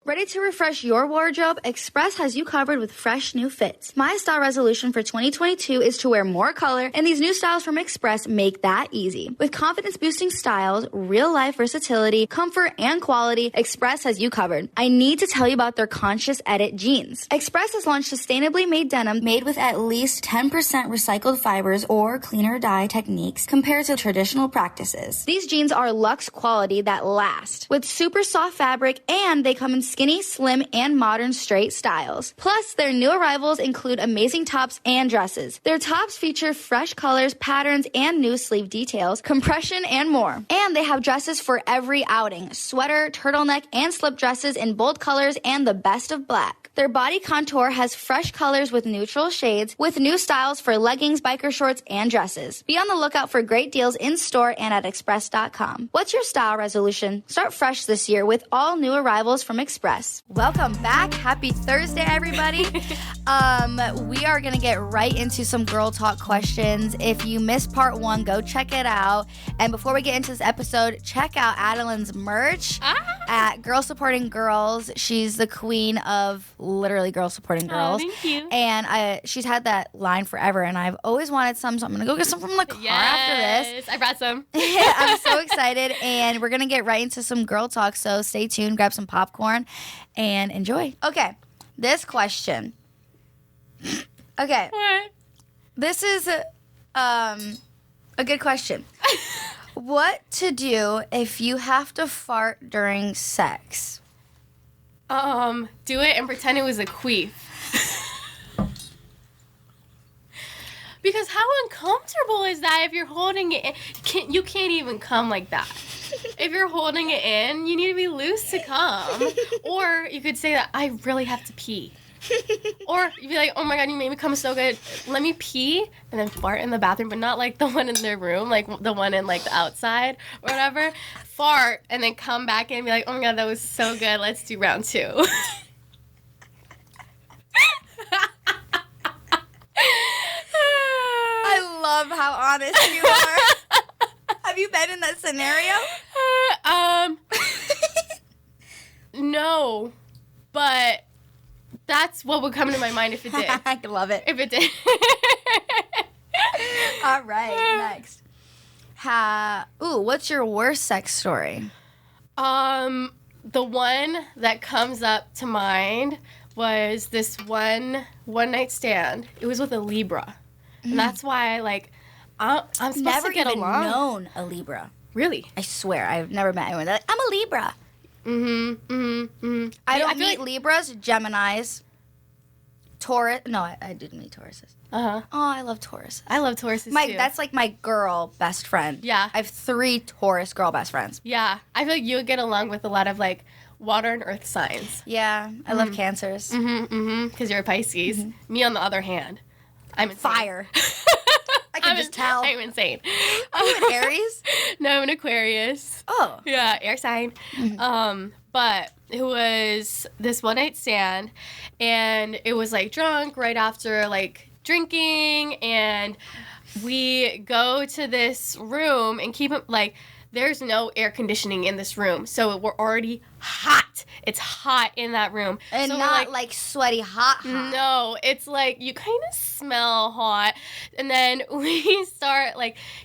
Ready to refresh your wardrobe? Express has you covered with fresh new fits. My style resolution for 2022 is to wear more color, and these new styles from Express make that easy. With confidence-boosting styles, real-life versatility, comfort, and quality, Express has you covered. I need to tell you about their Conscious Edit jeans. Express has launched sustainably made denim made with at least 10% recycled fibers or cleaner dye techniques compared to traditional practices. These jeans are luxe quality that last, with super soft fabric, and they come in skinny, slim, and modern straight styles. Plus, their new arrivals include amazing tops and dresses. Their tops feature fresh colors, patterns, and new sleeve details, compression, and more. And they have dresses for every outing: sweater, turtleneck, and slip dresses in bold colors and the best of black. Their body contour has fresh colors with neutral shades, with new styles for leggings, biker shorts, and dresses. Be on the lookout for great deals in store and at express.com. What's your style resolution? Start fresh this year with all new arrivals from Express. Welcome back. Happy Thursday, everybody. We are going to get right into some girl talk questions. If you missed part 1, go check it out. And before we get into this episode, check out Adeline's merch at Girl Supporting Girls. She's the queen of literally Girl Supporting Girls. Oh, thank you. And she's had that line forever, and I've always wanted some, so I'm going to go get some from the car after this. I brought some. Yeah, I'm so excited, and we're going to get right into some girl talk, so stay tuned, grab some popcorn, and enjoy. Okay, this question. Okay. What? This is a good question. What to do if you have to fart during sex? Do it and pretend it was a queef. Because how uncomfortable is that if you're holding it in? You can't even come like that. If you're holding it in, you need to be loose to come. Or you could say that I really have to pee. Or you'd be like, oh my God, you made me come so good. Let me pee and then fart in the bathroom, but not like the one in their room, like the one in like the outside or whatever. Fart and then come back in and be like, oh my God, that was so good. Let's do round 2. I love how honest you are. Have you been in that scenario? No, but that's what would come to my mind if it did. I love it. If it did. All right, next. What's your worst sex story? The one that comes up to mind was this one night stand. It was with a Libra. And that's why, I'm supposed Never to get even along. known a Libra. Really? I swear, I've never met anyone. They're like, I'm a Libra. I don't meet Libras, Geminis, Taurus. No, I didn't meet Tauruses. Uh-huh. Oh, I love Tauruses. I love Tauruses, too. That's like my girl best friend. Yeah. I have 3 Taurus girl best friends. Yeah. I feel like you would get along with a lot of, water and earth signs. Yeah. I love Cancers. Because you're a Pisces. Me, on the other hand, I'm insane. Fire. I can just tell. I'm insane. Are you an Aries? No, I'm an Aquarius. Oh. Yeah, air sign. But it was this one night stand, and it was drunk right after drinking, and we go to this room and keep it there's no air conditioning in this room, so we're already hot. It's hot in that room. And so not sweaty hot. No, it's you kind of smell hot. And then we start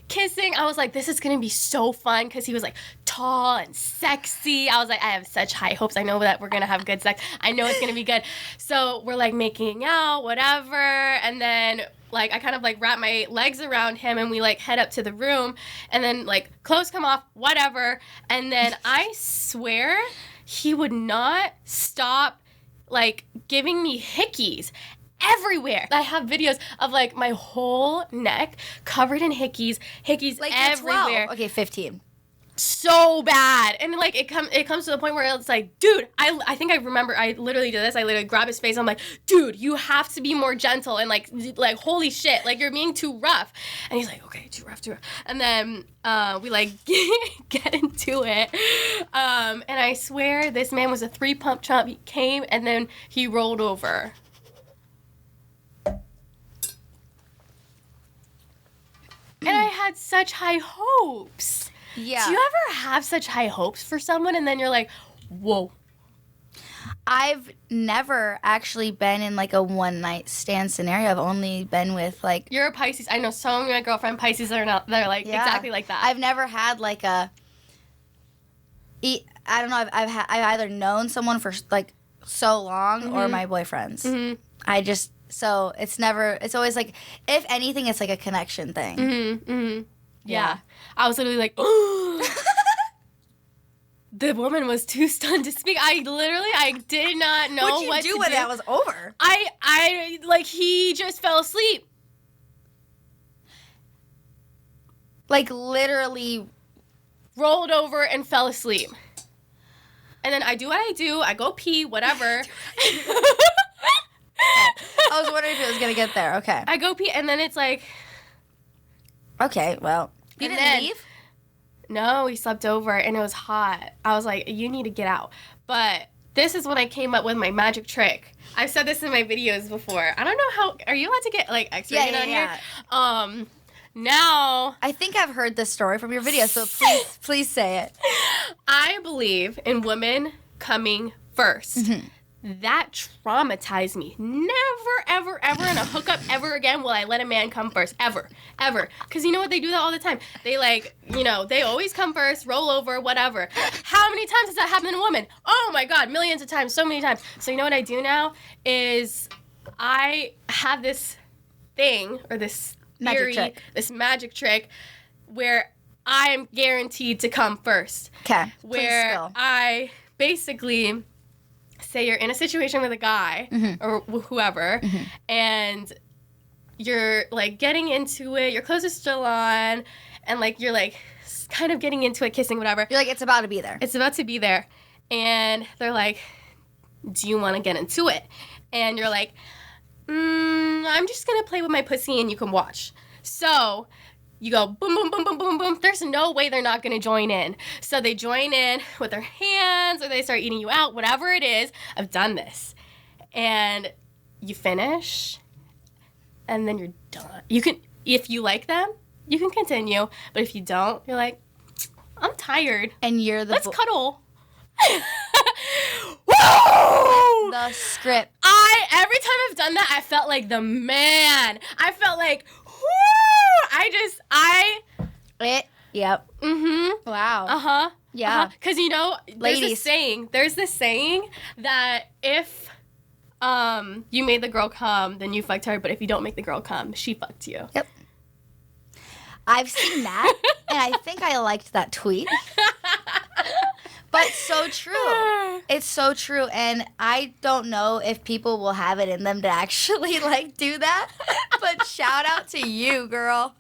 kissing. I was like, this is going to be so fun because he was tall and sexy. I was like, I have such high hopes. I know that we're going to have good sex. I know it's going to be good. So we're making out, whatever. And then I kind of wrap my legs around him and we head up to the room and then clothes come off, whatever. And then I swear he would not stop giving me hickeys everywhere. I have videos of my whole neck covered in hickeys everywhere. 12. Okay, 15. So bad. And it comes to the point where it's dude, I think I remember I literally did this. I literally grabbed his face. I'm like, dude, you have to be more gentle and holy shit, you're being too rough. And he's like, okay, too rough. And then we get into it. And I swear this man was a 3-pump chump. He came and then he rolled over. And I had such high hopes. Yeah. Do you ever have such high hopes for someone and then you're like, whoa? I've never actually been in, like, a one-night stand scenario. I've only been with, like... You're a Pisces. I know some of my girlfriend Pisces are not. They're, like, exactly like that. I've never had, like, I don't know. I've either known someone for, like, so long or my boyfriends. Mm-hmm. So it's always, like, if anything, it's, like, a connection thing. Mm-hmm. Mm-hmm. Yeah. I was literally like, oh. The woman was too stunned to speak. I did not know what to do. What'd you do when that was over? He just fell asleep. Like, literally rolled over and fell asleep. And then I do what I do. I go pee, whatever. I was wondering if it was going to get there. Okay. I go pee, and then it's like... Okay, well... You didn't leave? No, he slept over, and it was hot. I was like, you need to get out. But this is when I came up with my magic trick. I've said this in my videos before. I don't know how... Are you allowed to get, like, X-rated on here? Now... I think I've heard this story from your video, so please say it. I believe in women coming first. Mm-hmm. That traumatized me. Never, ever, ever in a hookup ever again will I let a man come first. Ever. Ever. Because you know what? They do that all the time. They, like, they always come first, roll over, whatever. How many times has that happened to a woman? Oh, my God. Millions of times. So many times. So you know what I do now is I have this thing or this theory, this magic trick where I am guaranteed to come first. Okay. Where I basically... say you're in a situation with a guy or whoever, and you're, like, getting into it, your clothes are still on, and, like, you're, like, kind of getting into it, kissing, whatever. You're like, it's about to be there. It's about to be there. And they're like, do you want to get into it? And you're like, I'm just going to play with my pussy and you can watch. So... you go boom, boom, boom, boom, boom, boom. There's no way they're not going to join in. So they join in with their hands or they start eating you out, whatever it is. I've done this. And you finish, and then you're done. You can, if you like them, you can continue. But if you don't, you're like, I'm tired. And you're the... Let's cuddle. Woo! The script. Every time I've done that, I felt like the man. I felt like... Yep. Mm-hmm. Wow. Uh-huh. Yeah. Because, there's this saying that if you made the girl come, then you fucked her, but if you don't make the girl come, she fucked you. Yep. I've seen that, and I think I liked that tweet. But so true. It's so true, and I don't know if people will have it in them to actually, like, do that. But shout out to you, girl.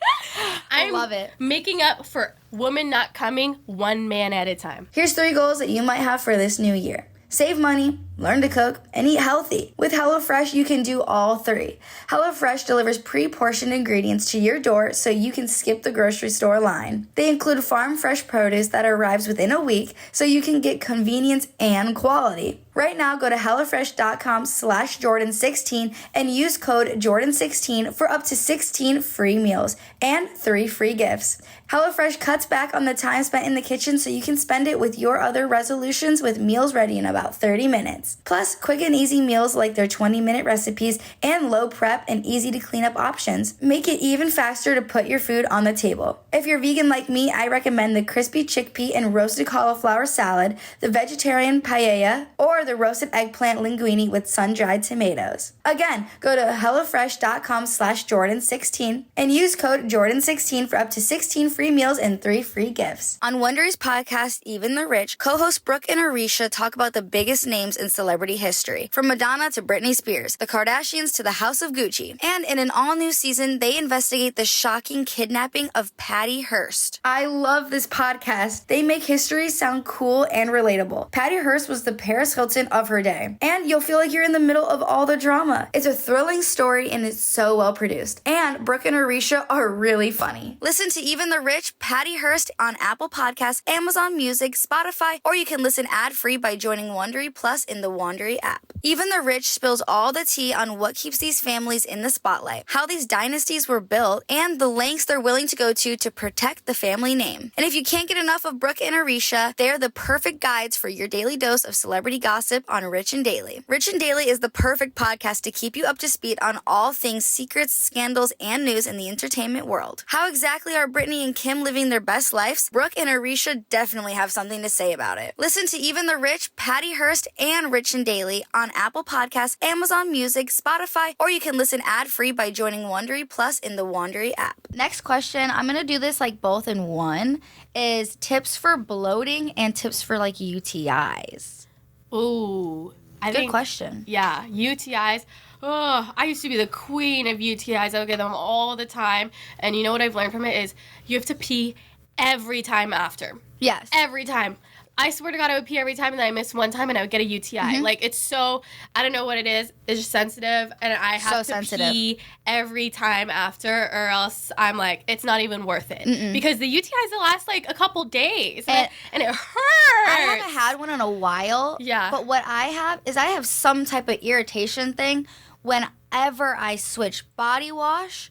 I love it. Making up for women not coming one man at a time. Here's 3 goals that you might have for this new year. Save money, learn to cook, and eat healthy. With HelloFresh, you can do all 3. HelloFresh delivers pre-portioned ingredients to your door so you can skip the grocery store line. They include farm-fresh produce that arrives within a week so you can get convenience and quality. Right now, go to HelloFresh.com/Jordyn16 and use code Jordyn16 for up to 16 free meals and 3 free gifts. HelloFresh cuts back on the time spent in the kitchen so you can spend it with your other resolutions with meals ready in about 30 minutes. Plus, quick and easy meals like their 20-minute recipes and low prep and easy to clean up options make it even faster to put your food on the table. If you're vegan like me, I recommend the crispy chickpea and roasted cauliflower salad, the vegetarian paella, or the roasted eggplant linguine with sun-dried tomatoes. Again, go to HelloFresh.com/Jordyn16 and use code Jordyn16 for up to 16 free meals and 3 free gifts. On Wondery's podcast, Even the Rich, co-hosts Brooke and Arisha talk about the biggest names in celebrity history, from Madonna to Britney Spears, the Kardashians to the House of Gucci. And in an all-new season, they investigate the shocking kidnapping of Patty Hearst. I love this podcast. They make history sound cool and relatable. Patty Hearst was the Paris Hilton of her day, and you'll feel like you're in the middle of all the drama. It's a thrilling story, and it's so well produced. And Brooke and Arisha are really funny. Listen to Even the Rich, Patty Hearst on Apple Podcasts, Amazon Music, Spotify, or you can listen ad-free by joining Wondery Plus in the Wandery app. Even the Rich spills all the tea on what keeps these families in the spotlight, how these dynasties were built, and the lengths they're willing to go to protect the family name. And if you can't get enough of Brooke and Arisha, they're the perfect guides for your daily dose of celebrity gossip on Rich and Daily. Rich and Daily is the perfect podcast to keep you up to speed on all things secrets, scandals, and news in the entertainment world. How exactly are Brittany and Kim living their best lives? Brooke and Arisha definitely have something to say about it. Listen to Even the Rich, Patty Hearst, and Rich and Daily on Apple Podcasts, Amazon Music, Spotify, or you can listen ad-free by joining Wandery Plus in the Wandery app. Next question, I'm going to do this like both in one, is tips for bloating and tips for like UTIs. Ooh. Good question. Yeah, UTIs. Oh, I used to be the queen of UTIs. I would get them all the time. And you know what I've learned from it is you have to pee every time after. Yes. Every time. I swear to God, I would pee every time, and then I missed one time, and I would get a UTI. Mm-hmm. Like, it's so, I don't know what it is. It's just sensitive, and I have to pee every time after, or else I'm like, it's not even worth it. Mm-mm. Because the UTIs will last, like, a couple days, and it hurts. I haven't had one in a while. Yeah. But what I have is I have some type of irritation thing whenever I switch body wash,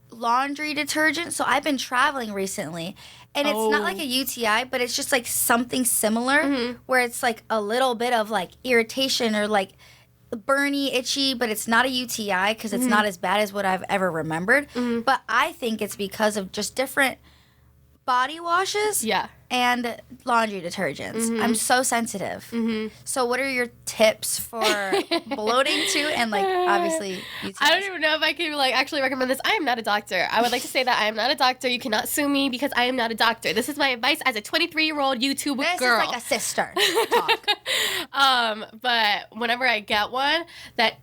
laundry detergent. So I've been traveling recently. And it's not like a UTI, but it's just like something similar where it's like a little bit of like irritation or like burny, itchy, but it's not a UTI because it's not as bad as what I've ever remembered. But I think it's because of just different body washes and laundry detergents. I'm so sensitive. So what are your tips for bloating too? And like obviously UTIs. I don't even know if I can like actually recommend this. I am not a doctor. I would like to say that I am not a doctor. You cannot sue me because I am not a doctor. This is my advice as a 23-year-old YouTube this girl. This is like a sister talk. But whenever I get one, that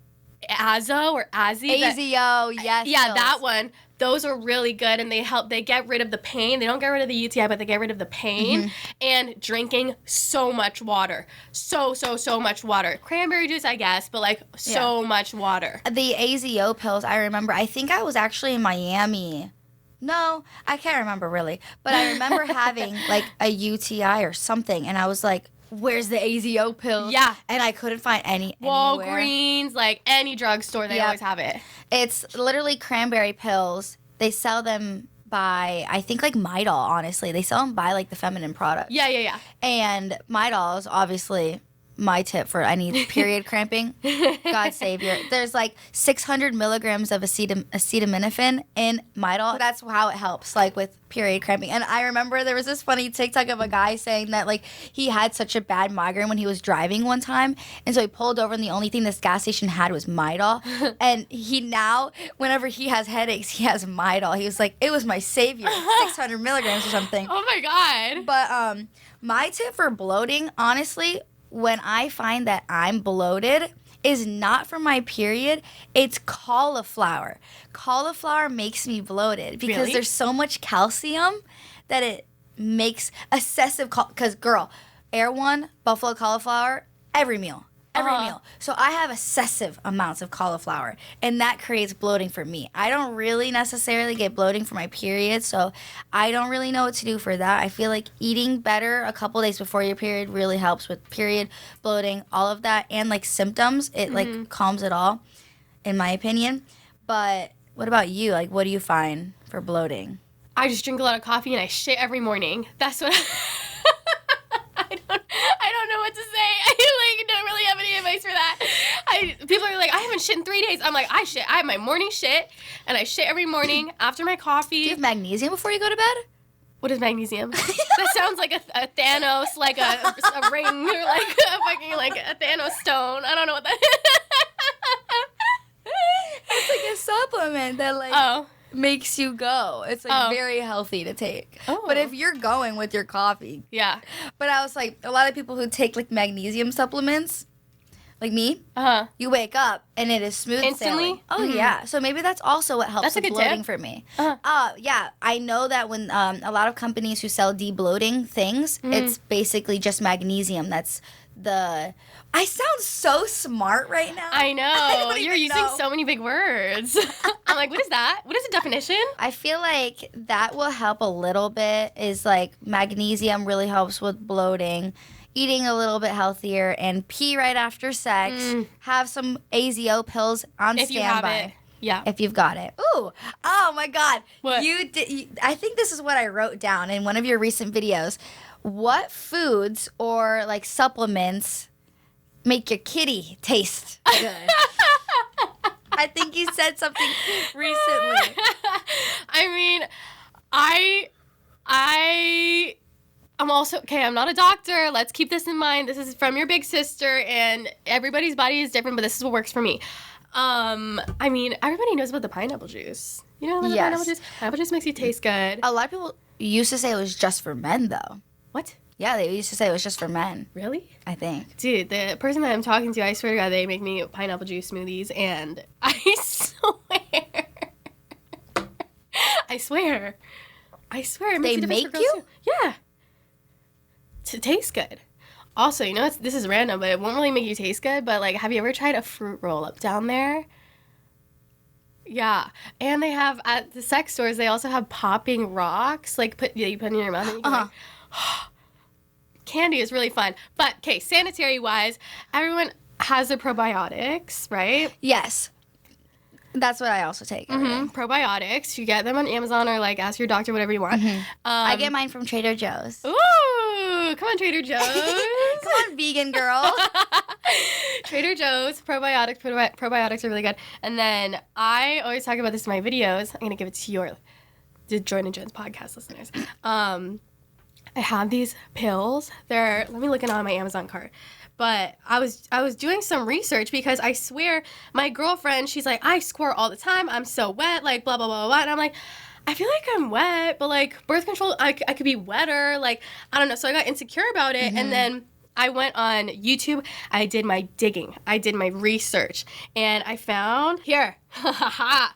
Azo or Azzy. Azio, yes. Yeah, that one. Those are really good, and they get rid of the pain. They don't get rid of the UTI, but they get rid of the pain. And drinking so much water. So much water. Cranberry juice, I guess, but like so much water. The AZO pills, I remember, I think I was actually in Miami. No, I can't remember really. But I remember having like a UTI or something, and I was like, where's the AZO pill? Yeah. And I couldn't find anywhere. Walgreens, like any drugstore, they always have it. It's literally cranberry pills. They sell them by, I think, like Midol, honestly. They sell them by, like, the feminine product. Yeah. And Midol is obviously my tip for any period cramping. God save you. There's like 600 milligrams of acetaminophen in Midol. That's how it helps, like with period cramping. And I remember there was this funny TikTok of a guy saying that like he had such a bad migraine when he was driving one time, and so he pulled over and the only thing this gas station had was Midol. And he now, whenever he has headaches, he has Midol. He was like, it was my savior, 600 milligrams or something. Oh my God. But my tip for bloating, honestly, when I find that I'm bloated, is not from my period. It's cauliflower. Cauliflower makes me bloated because there's so much calcium that it makes excessive. Because girl, Air One, buffalo cauliflower, every meal. So I have excessive amounts of cauliflower, and that creates bloating for me. I don't really necessarily get bloating for my period, so I don't really know what to do for that. I feel like eating better a couple days before your period really helps with period, bloating, all of that, and like symptoms. It like calms it all, in my opinion. But what about you? Like, what do you find for bloating? I just drink a lot of coffee and I shit every morning. That's what I don't know what to say. I like don't really have any advice for that. People are like, I haven't shit in 3 days. I'm like, I shit. I have my morning shit, and I shit every morning after my coffee. Do you have magnesium before you go to bed? What is magnesium? That sounds like a Thanos, like a ring, or like a fucking like a Thanos stone. I don't know what that is. It's like a supplement that like makes you go. It's like very healthy to take. But if you're going with your coffee. Yeah. But I was like, a lot of people who take like magnesium supplements, like me, you wake up and it is smooth instantly sailing. Yeah. So maybe that's also what helps with bloating for me. Yeah. I know that when a lot of companies who sell de-bloating things, it's basically just magnesium. That's I sound so smart right now. I know. You're using so many big words. I'm like, what is that? What is the definition? I feel like that will help a little bit, is like magnesium really helps with bloating. eating a little bit healthier and pee right after sex, have some AZO pills on If you have standby. it. Yeah. If you've got it. Ooh. Oh my God. What? I think this is what I wrote down in one of your recent videos. What foods or like supplements make your kitty taste good? I think you said something recently. I mean, I'm also, okay, I'm not a doctor. Let's keep this in mind. This is from your big sister, and everybody's body is different, but this is what works for me. I mean, everybody knows about the pineapple juice. You know about the pineapple juice? Pineapple juice makes you taste good. A lot of people used to say it was just for men, though. What? Yeah, they used to say it was just for men. Really? I think. Dude, the person that I'm talking to, I swear to God, they make me pineapple juice smoothies, and I swear. It makes They a difference make for girls you? too. Yeah. To taste good. Also, you know, this is random, but it won't really make you taste good, but, like, have you ever tried a fruit roll-up down there? Yeah. And they have, at the sex stores, they also have popping rocks, like, you put in your mouth and you can, like, candy is really fun. But, okay, sanitary-wise, everyone has their probiotics, right? Yes. That's what I also take. Probiotics. You get them on Amazon or, like, ask your doctor, whatever you want. I get mine from Trader Joe's. Ooh, come on, Trader Joe's. Come on, vegan girl. Trader Joe's, probiotics. Probiotics are really good. And then I always talk about this in my videos. I'm going to give it to the Jordyn and podcast listeners. I have these pills. Let me look it on my Amazon cart. But I was doing some research because I swear my girlfriend, she's like, I squirt all the time. I'm so wet, like blah, blah, blah, blah. And I'm like, I feel like I'm wet, but like birth control, I could be wetter. Like, I don't know. So I got insecure about it. And then I went on YouTube. I did my digging. I did my research. And I found here. So I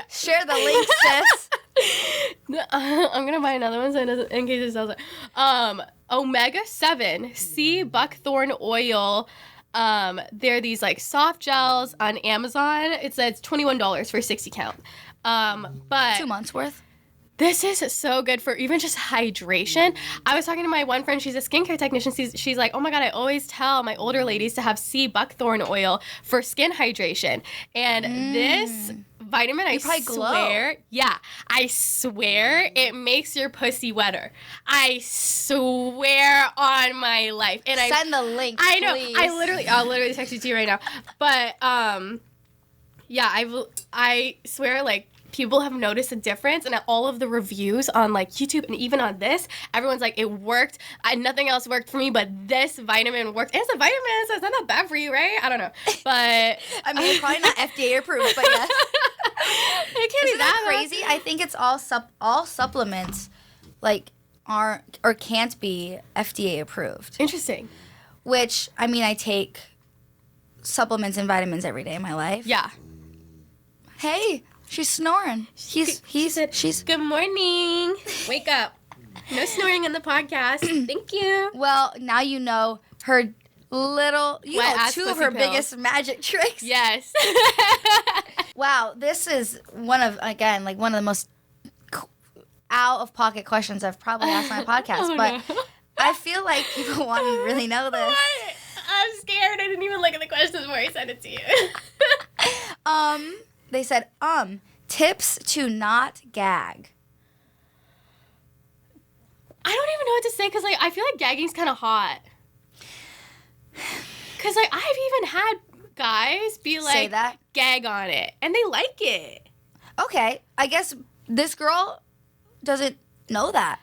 Share the link, sis. I'm going to buy another one so it doesn't, in case it sells it. Omega-7 sea buckthorn oil. They're these like soft gels on Amazon. It says $21 for 60 count. But 2 months worth. this is so good for even just hydration. I was talking to my one friend, she's a skincare technician. She's like, oh my God, I always tell my older ladies to have sea buckthorn oil for skin hydration. And this vitamin, I swear, I swear it makes your pussy wetter. I swear on my life. And Send the link, I know. please. I'll literally text it to you right now. But yeah, I swear, like, people have noticed a difference, and all of the reviews on like YouTube and even on this, everyone's like, it worked. Nothing else worked for me, but this vitamin worked. And it's a vitamin, so it's not that bad for you, right? I don't know, but I mean, it's probably not FDA approved, but yes. It can't Isn't be that bad. crazy? I think it's all supplements like aren't or can't be FDA approved. Interesting. Which, I mean, I take supplements and vitamins every day in my life. Yeah. Hey, she's snoring. She's Good morning. Wake up. No snoring on the podcast. Thank you. well, now you know her little, Wet ass two of pussy her pills. biggest magic tricks. Yes. Wow, this is one of the most out of pocket questions I've probably asked on my podcast, Oh, but no. I feel like people want to really know this. What? I'm scared. I didn't even look at the questions before I sent it to you. They said, tips to not gag. I don't even know what to say because, like, I feel like gagging's kind of hot. Because, like, I've even had guys be like, Say that? gag on it, and they like it. Okay, I guess this girl doesn't know that.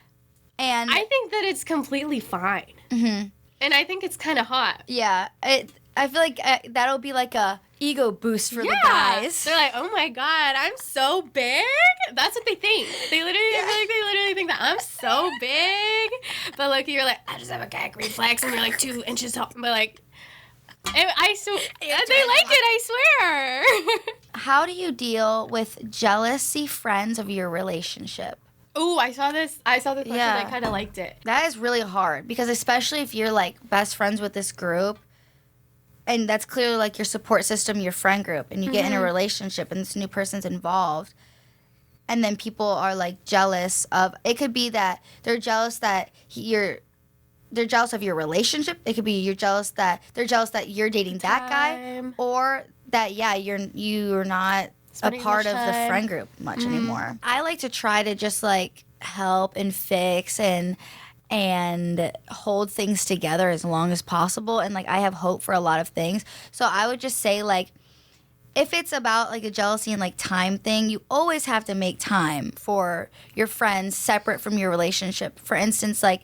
And I think that it's completely fine. Mm-hmm. And I think it's kind of hot. Yeah, I feel like that'll be like a ego boost for the guys. They're like, oh my God, I'm so big. That's what they think. They literally think that I'm so big. But like, you're like, I just have a gag reflex, and you're like 2 inches tall. But like, they like it, I swear. How do you deal with jealousy friends of your relationship? Ooh, I saw this question. Yeah. I kind of liked it. That is really hard because especially if you're like best friends with this group, and that's clearly like your support system, your friend group, and you get in a relationship and this new person's involved, and then people are like jealous of, it could be that they're jealous that they're jealous of your relationship. It could be they're jealous that you're dating that guy, or that you're not Spending a part of much the time. friend group much anymore. I like to try to just like help and fix and hold things together as long as possible, and like I have hope for a lot of things. So I would just say, like, if it's about like a jealousy and like time thing, you always have to make time for your friends separate from your relationship. For instance, like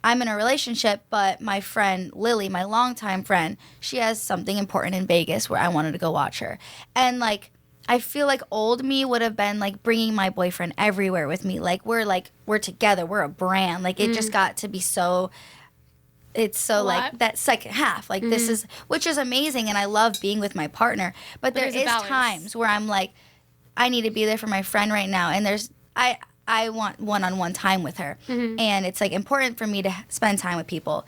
I'm in a relationship, but my friend Lily, my longtime friend, she has something important in Vegas where I wanted to go watch her. And like I feel like old me would have been like bringing my boyfriend everywhere with me. Like we're together, we're a brand. Like it just got to be so. It's so like that second half, like this is, which is amazing, and I love being with my partner. But there is times where I'm like, I need to be there for my friend right now, and I want one-on-one time with her, and it's like important for me to spend time with people.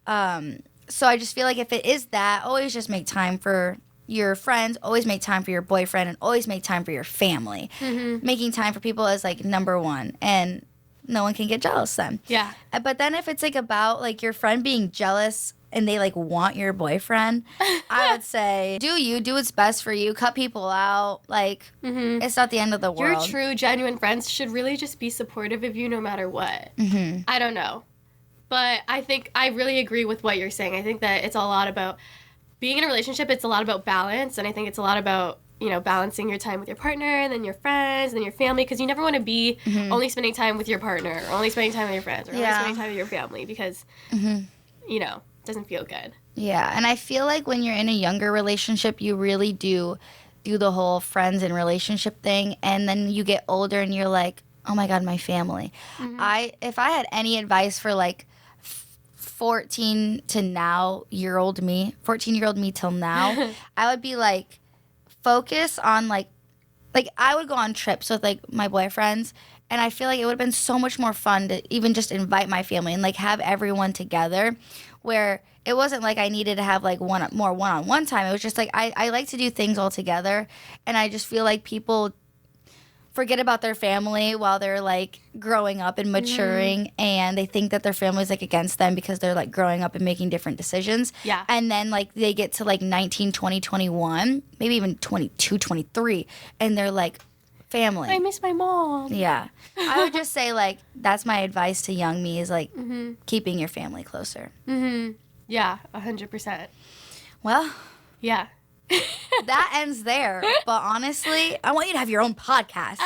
So I just feel like if it is that, always just make time for your friends, always make time for your boyfriend, and always make time for your family. Making time for people is like number one, and no one can get jealous then. Yeah. But then if it's like about like your friend being jealous and they like want your boyfriend, I would say do what's best for you. Cut people out. Like it's not the end of the world. Your true, genuine friends should really just be supportive of you no matter what. I don't know. But I think I really agree with what you're saying. I think that it's a lot about being in a relationship. It's a lot about balance. And I think it's a lot about, you know, balancing your time with your partner and then your friends and then your family, because you never want to be only spending time with your partner or only spending time with your friends or only spending time with your family, because, you know, it doesn't feel good. Yeah, and I feel like when you're in a younger relationship, you really do the whole friends and relationship thing, and then you get older and you're like, oh my God, my family. If I had any advice for like 14 to now year-old me, 14-year-old me till now, I would be like, focus on like I would go on trips with like my boyfriends, and I feel like it would have been so much more fun to even just invite my family and like have everyone together, where it wasn't like I needed to have like more one-on-one time. It was just like I like to do things all together, and I just feel like people forget about their family while they're like growing up and maturing, and they think that their family's like against them because they're like growing up and making different decisions. Yeah. And then like they get to like 19, 20, 21, maybe even 22, 23, and they're like, family. I miss my mom. Yeah. I would just say like that's my advice to young me is like keeping your family closer. Yeah, 100%. Well, yeah. that ends there. But honestly, I want you to have your own podcast.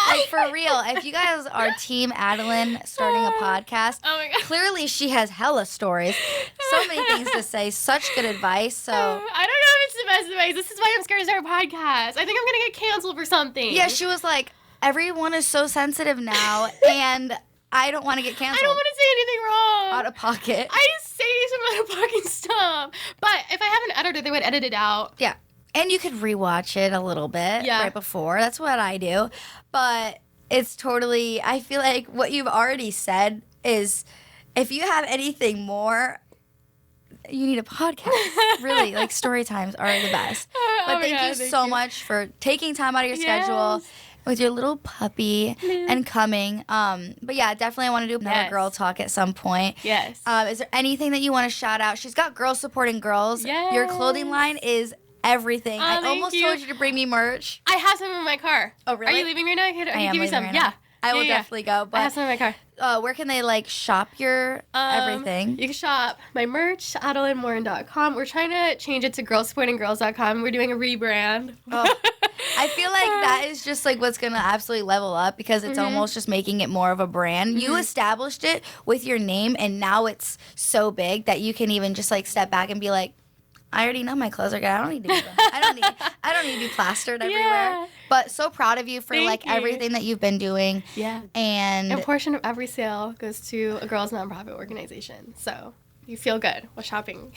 Like, for real. If you guys are Team Adelaine starting a podcast, oh my God, clearly she has hella stories. So many things to say. Such good advice. So I don't know if it's the best advice. This is why I'm scared to start a podcast. I think I'm going to get canceled for something. yeah, she was like, everyone is so sensitive now, and I don't want to get canceled. I don't want to say anything wrong. Out of pocket. I say some out of pocket stuff. But if I have an editor, they would edit it out. Yeah. And you could rewatch it a little bit right before. That's what I do. But it's totally, I feel like what you've already said is if you have anything more, you need a podcast. Really, like story times are the best. But thank you so much for taking time out of your schedule with your little puppy and coming. But yeah, definitely I want to do another girl talk at some point. Yes. Is there anything that you want to shout out? She's got Girls Supporting Girls. Yes. Your clothing line is everything. I almost told you to bring me merch. I have some in my car. Oh, really? Are you leaving right now? I can give you some. Right now. I will definitely go. But I have some in my car. Where can they like shop your everything? You can shop my merch, AdelaineMorin.com. We're trying to change it to girlsupportinggirls.com. We're doing a rebrand. Oh, I feel like that is just like what's gonna absolutely level up, because it's almost just making it more of a brand. You established it with your name, and now it's so big that you can even just like step back and be like, I already know my clothes are good. I don't need to do them. I don't need to be plastered everywhere. Yeah. But so proud of you for Thank you. everything that you've been doing. Yeah. And a portion of every sale goes to a girls' nonprofit organization. So you feel good while shopping.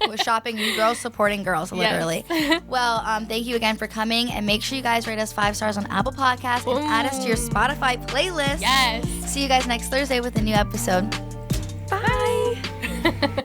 With shopping, you girls supporting girls, literally. Yes. Well, thank you again for coming, and make sure you guys rate us 5 stars on Apple Podcasts and add us to your Spotify playlist. Yes. See you guys next Thursday with a new episode. Bye.